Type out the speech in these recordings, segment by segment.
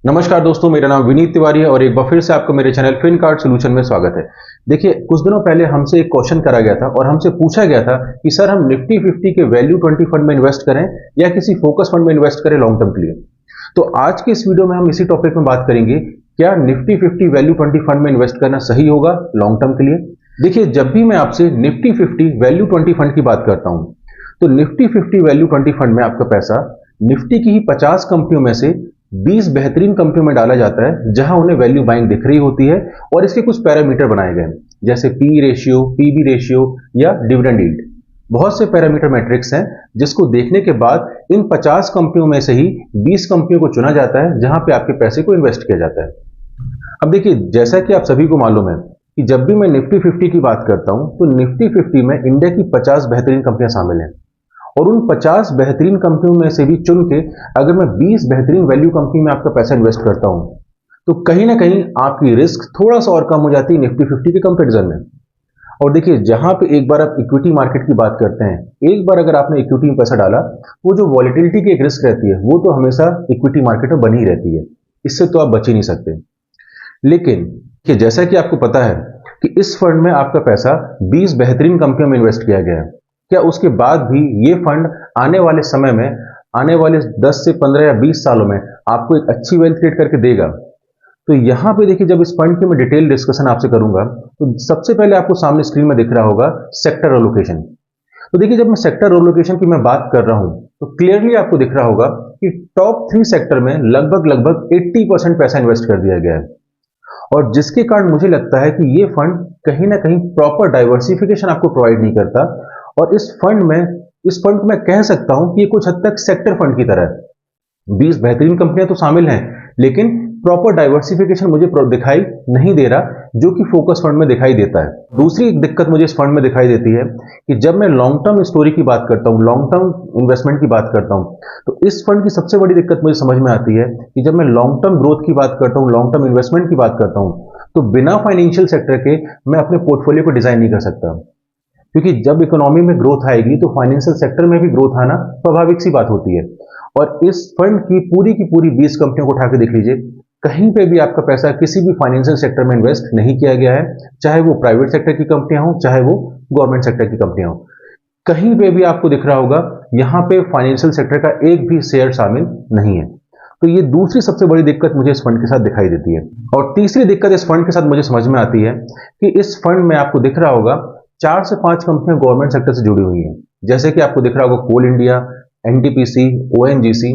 नमस्कार दोस्तों, मेरा नाम विनीत तिवारी है और एक बार फिर से आपको मेरे चैनल फिन कार्ड सोल्यूशन में स्वागत है। देखिए, कुछ दिनों पहले हमसे एक क्वेश्चन करा गया था और हमसे पूछा गया था कि सर हम निफ्टी 50 के वैल्यू 20 फंड में इन्वेस्ट करें या किसी फोकस फंड में इन्वेस्ट करें लॉन्ग टर्म के लिए। तो आज के इस वीडियो में हम इसी टॉपिक में बात करेंगे, क्या निफ्टी 50 वैल्यू 20 फंड में इन्वेस्ट करना सही होगा लॉन्ग टर्म के लिए। देखिए, जब भी मैं आपसे निफ्टी 50 वैल्यू 20 फंड की बात करता हूं, तो निफ्टी 50 वैल्यू 20 फंड में आपका पैसा निफ्टी की ही 50 कंपनियों में से 20 बेहतरीन कंपनियों में डाला जाता है जहां उन्हें वैल्यू बाइंग दिख रही होती है और इसके कुछ पैरामीटर बनाए गए हैं, जैसे पी रेशियो, पीबी रेशियो या डिविडेंड यील्ड। बहुत से पैरामीटर मैट्रिक्स हैं जिसको देखने के बाद इन 50 कंपनियों में से ही 20 कंपनियों को चुना जाता है जहां पे आपके पैसे को इन्वेस्ट किया जाता है। अब देखिए, जैसा कि आप सभी को मालूम है कि जब भी मैं निफ्टी 50 की बात करता हूं तो निफ्टी 50 में इंडिया की 50 बेहतरीन कंपनियां शामिल हैं और उन 50 बेहतरीन कंपनियों में से भी चुन के अगर मैं 20 बेहतरीन वैल्यू कंपनी में आपका पैसा इन्वेस्ट करता हूं तो कहीं ना कहीं आपकी रिस्क थोड़ा सा और कम हो जाती है निफ्टी 50 के कंपेरिजन में। और देखिए, जहां पे एक बार आप इक्विटी मार्केट की बात करते हैं, एक बार अगर आपने इक्विटी में पैसा डाला, वो जो वॉलेटिलिटी की एक रिस्क रहती है वो तो हमेशा इक्विटी मार्केट में बनी ही रहती है, इससे तो आप बच ही नहीं सकते। लेकिन कि जैसा कि आपको पता है कि इस फंड में आपका पैसा 20 बेहतरीन कंपनियों में इन्वेस्ट किया गया है, क्या उसके बाद भी ये फंड आने वाले समय में, आने वाले 10 से 15 या 20 सालों में आपको एक अच्छी वेल्थ क्रिएट करके देगा? तो यहां पे देखिए, जब इस फंड की मैं डिटेल डिस्कशन आपसे करूंगा तो सबसे पहले आपको सामने स्क्रीन में दिख रहा होगा सेक्टर एलोकेशन। तो देखिए, जब मैं सेक्टर एलोकेशन की मैं बात कर रहा हूं तो क्लियरली आपको दिख रहा होगा कि टॉप 3 सेक्टर में लगभग लगभग 80% पैसा इन्वेस्ट कर दिया गया है और जिसके कारण मुझे लगता है कि ये फंड कहीं ना कहीं प्रॉपर डाइवर्सिफिकेशन आपको प्रोवाइड नहीं करता। और इस फंड को मैं कह सकता हूं कि ये कुछ हद तक सेक्टर फंड की तरह है। 20 बेहतरीन कंपनियां तो शामिल हैं, लेकिन प्रॉपर डाइवर्सिफिकेशन मुझे दिखाई नहीं दे रहा जो कि फोकस फंड में दिखाई देता है। दूसरी एक दिक्कत मुझे इस फंड में दिखाई देती है कि जब मैं लॉन्ग टर्म स्टोरी की बात करता हूं, लॉन्ग टर्म इन्वेस्टमेंट की बात करता हूं, तो इस फंड की सबसे बड़ी दिक्कत मुझे समझ में आती है कि जब मैं लॉन्ग टर्म ग्रोथ की बात करता हूं, लॉन्ग टर्म इन्वेस्टमेंट की बात करता हूं, तो बिना फाइनेंशियल सेक्टर के मैं अपने पोर्टफोलियो को डिजाइन नहीं कर सकता। क्योंकि जब इकोनॉमी में ग्रोथ आएगी तो फाइनेंशियल सेक्टर में भी ग्रोथ आना स्वाभाविक सी बात होती है। और इस फंड की पूरी 20 कंपनियों को उठा के देख लीजिए, कहीं पे भी आपका पैसा किसी भी फाइनेंशियल सेक्टर में इन्वेस्ट नहीं किया गया है, चाहे वो प्राइवेट सेक्टर की कंपनियां हो, चाहे वो गवर्नमेंट सेक्टर की कंपनियां हो। कहीं पे भी आपको दिख रहा होगा यहां पे फाइनेंशियल सेक्टर का एक भी शेयर शामिल नहीं है। तो ये दूसरी सबसे बड़ी दिक्कत मुझे इस फंड के साथ दिखाई देती है। और तीसरी दिक्कत इस फंड के साथ मुझे समझ में आती है कि इस फंड में आपको दिख रहा होगा 4 से 5 कंपनियां गवर्नमेंट सेक्टर से जुड़ी हुई हैं, जैसे कि आपको दिख रहा होगा कोल इंडिया, एनटीपीसी, ओएनजीसी,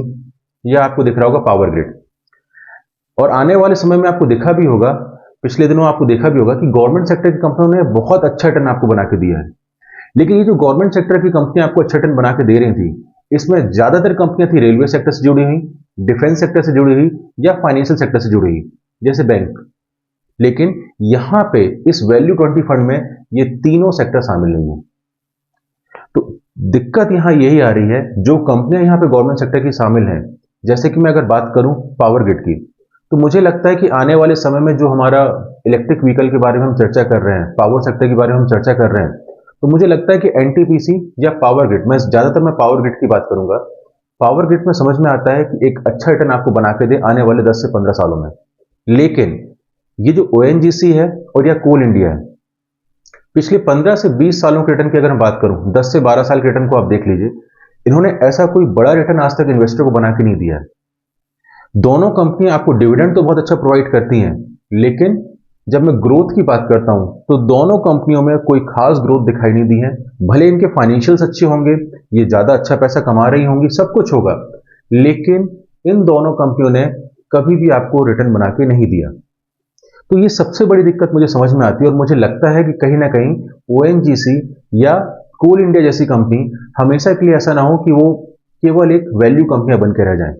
या आपको दिख रहा होगा पावर ग्रिड। और आने वाले समय में आपको दिखा भी होगा, पिछले दिनों आपको देखा भी होगा कि गवर्नमेंट सेक्टर की कंपनियों ने बहुत अच्छा रिटर्न आपको बना के दिया है। लेकिन ये जो गवर्नमेंट सेक्टर की कंपनियां आपको अच्छा रिटर्न बना के दे रही थी, इसमें ज्यादातर कंपनियां थी रेलवे सेक्टर से जुड़ी हुई, डिफेंस सेक्टर से जुड़ी हुई या फाइनेंशियल सेक्टर से जुड़ी हुई, जैसे बैंक। लेकिन यहां पे इस वैल्यू 20 फंड में ये तीनों सेक्टर शामिल नहीं है। तो दिक्कत यहां यही आ रही है, जो कंपनियां यहां पे गवर्नमेंट सेक्टर की शामिल हैं, जैसे कि मैं अगर बात करूं पावर ग्रिड की, तो मुझे लगता है कि आने वाले समय में जो हमारा इलेक्ट्रिक व्हीकल के बारे में हम चर्चा कर रहे हैं, पावर सेक्टर के बारे में हम चर्चा कर रहे हैं, तो मुझे लगता है कि एनटीपीसी या पावर ग्रिड, मैं पावर ग्रिड की बात करूंगा। पावर ग्रिड में समझ में आता है कि एक अच्छा रिटर्न आपको बना के दे आने वाले 10 से 15 सालों में। लेकिन ये जो ओएनजीसी है और या कोल इंडिया है, पिछले 15 से 20 सालों के रिटर्न की अगर मैं बात करूं, 10 से 12 साल के रिटर्न को आप देख लीजिए, इन्होंने ऐसा कोई बड़ा रिटर्न आज तक इन्वेस्टर को बना के नहीं दिया है। दोनों कंपनियां आपको डिविडेंड तो बहुत अच्छा प्रोवाइड करती हैं, लेकिन जब मैं ग्रोथ की बात करता हूं तो दोनों कंपनियों में कोई खास ग्रोथ दिखाई नहीं दी है। भले इनके फाइनेंशियल्स अच्छे होंगे, ये ज्यादा अच्छा पैसा कमा रही होंगी, सब कुछ होगा, लेकिन इन दोनों कंपनियों ने कभी भी आपको रिटर्न बना के नहीं दिया। तो ये सबसे बड़ी दिक्कत मुझे समझ में आती है और मुझे लगता है कि कहीं ना कहीं ओएनजीसी या कोल इंडिया जैसी कंपनी हमेशा के लिए ऐसा ना हो कि वो केवल एक वैल्यू कंपनियां बन के रह जाएं।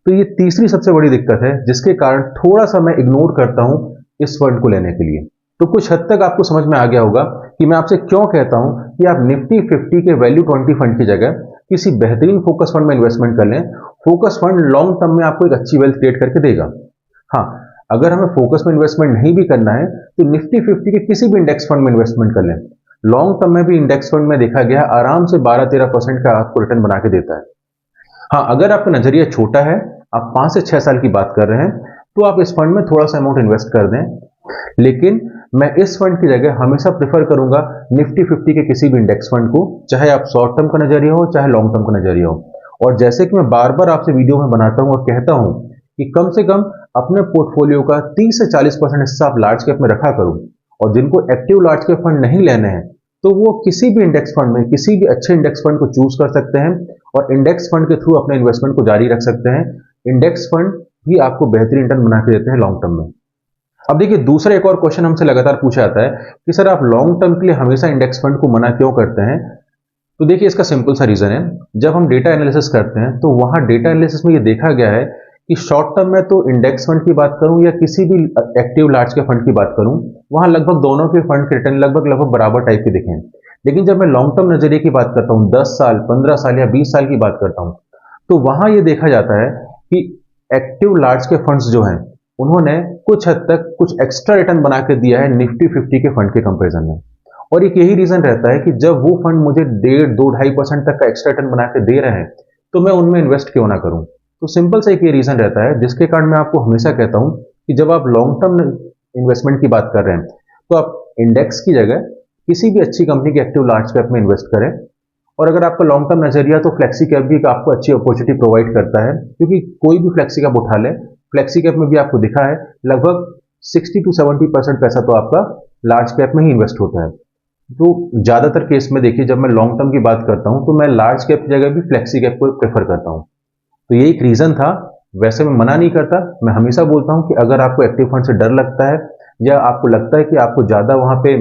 तो ये तीसरी सबसे बड़ी दिक्कत है जिसके कारण थोड़ा सा मैं इग्नोर करता हूं इस फंड को लेने के लिए। तो कुछ हद तक आपको समझ में आ गया होगा कि मैं आपसे क्यों कहता हूं कि आप निफ्टी 50 के वैल्यू 20 फंड की जगह किसी बेहतरीन फोकस फंड में इन्वेस्टमेंट कर लें। फोकस फंड लॉन्ग टर्म में आपको एक अच्छी वेल्थ क्रिएट करके देगा। हाँ, अगर हमें फोकस में इन्वेस्टमेंट नहीं भी करना है तो निफ्टी 50 के किसी भी इंडेक्स फंड में इन्वेस्टमेंट कर लें। लॉन्ग टर्म में भी इंडेक्स फंड में देखा गया आराम से 12-13% का आपको रिटर्न बना के देता है। हाँ, अगर आपका नजरिया छोटा है आप 5 से 6 साल की बात कर रहे हैं, तो आप इस फंड में थोड़ा सा अमाउंट इन्वेस्ट कर दें। लेकिन मैं इस फंड की जगह हमेशा प्रेफर करूंगा निफ्टी 50 के किसी भी इंडेक्स फंड को, चाहे आप शॉर्ट टर्म का नजरिया हो चाहे लॉन्ग टर्म का नजरिया हो। और जैसे कि मैं बार बार आपसे वीडियो में बनाता हूं और कहता हूं कि कम से कम अपने पोर्टफोलियो का 30 से 40% हिस्सा आप लार्ज कैप में रखा करूं। और जिनको एक्टिव लार्ज कैप फंड नहीं लेने हैं, तो वो किसी भी इंडेक्स फंड में किसी भी अच्छे इंडेक्स फंड को चूज कर सकते हैं और इंडेक्स फंड के थ्रू अपने इन्वेस्टमेंट को जारी रख सकते हैं। इंडेक्स फंड भी आपको बेहतरीन रिटर्न बना के देते हैं लॉन्ग टर्म में। अब देखिए, दूसरा एक और क्वेश्चन हमसे लगातार पूछा जाता है कि सर आप लॉन्ग टर्म के लिए हमेशा इंडेक्स फंड को मना क्यों करते हैं। तो देखिए, इसका सिंपल सा रीजन है, जब हम डेटा एनालिसिस करते हैं तो वहां डेटा एनालिसिस में ये देखा गया है कि शॉर्ट टर्म में तो इंडेक्स फंड की बात करूं या किसी भी एक्टिव लार्ज के फंड की बात करूं, वहां लगभग दोनों के फंड के रिटर्न लगभग बराबर टाइप के दिखे। लेकिन जब मैं लॉन्ग टर्म नजरिए की बात करता हूं, 10 साल 15 साल या 20 साल की बात करता हूं, तो वहां यह देखा जाता है कि एक्टिव लार्ज के फंड्स जो हैं, उन्होंने कुछ हद तक कुछ एक्स्ट्रा रिटर्न बना के दिया है निफ्टी 50 के फंड के कंपैरिजन में। और एक यही रीजन रहता है कि जब वो फंड मुझे 1.5-2-2.5% तक का एक्स्ट्रा रिटर्न बना के दे रहे हैं, तो मैं उनमें इन्वेस्ट क्यों ना करूं। तो सिंपल सा एक ये रीजन रहता है, जिसके कारण मैं आपको हमेशा कहता हूं कि जब आप लॉन्ग टर्म इन्वेस्टमेंट की बात कर रहे हैं, तो आप इंडेक्स की जगह किसी भी अच्छी कंपनी के एक्टिव लार्ज कैप में इन्वेस्ट करें। और अगर आपका लॉन्ग टर्म नजरिया, तो फ्लेक्सी कैप भी आपको अच्छी अपॉर्चुनिटी प्रोवाइड करता है, क्योंकि कोई भी फ्लेक्सी कैप उठा ले, फ्लेक्सी कैप में भी आपको दिखा है लगभग 60 to 70% पैसा तो आपका लार्ज कैप में ही इन्वेस्ट होता है। तो ज्यादातर केस में देखिए, जब मैं लॉन्ग टर्म की बात करता हूं, तो मैं लार्ज कैप की जगह भी फ्लेक्सी कैप को प्रेफर करता हूं। तो ये एक रीजन था। वैसे मैं मना नहीं करता, मैं हमेशा बोलता हूं कि अगर आपको एक्टिव फंड से डर लगता है या आपको लगता है कि आपको ज्यादा वहां पे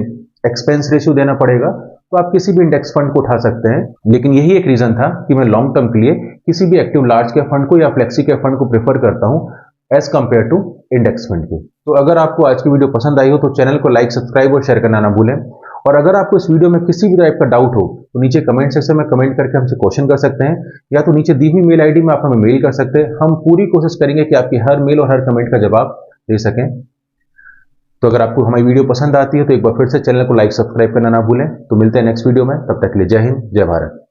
एक्सपेंस रेशियो देना पड़ेगा, तो आप किसी भी इंडेक्स फंड को उठा सकते हैं। लेकिन यही एक रीजन था कि मैं लॉन्ग टर्म के लिए किसी भी एक्टिव लार्ज कैप फंड को या फ्लेक्सी कैप फंड को प्रेफर करता हूं as compare to index fund के। तो अगर आपको आज की वीडियो पसंद आई हो, तो चैनल को लाइक, सब्सक्राइब और शेयर करना ना भूलें। और अगर आपको इस वीडियो में किसी भी टाइप का डाउट हो, तो नीचे कमेंट सेक्शन में कमेंट करके हमसे क्वेश्चन कर सकते हैं, या तो नीचे दी हुई मेल आईडी में आप हमें मेल कर सकते हैं। हम पूरी कोशिश करेंगे कि आपकी हर मेल और हर कमेंट का जवाब दे सकें। तो अगर आपको हमारी वीडियो पसंद आती है, तो एक बार फिर से चैनल को लाइक, सब्सक्राइब करना ना भूलें। तो मिलते हैं नेक्स्ट वीडियो में, तब तक के लिए जय हिंद, जय भारत।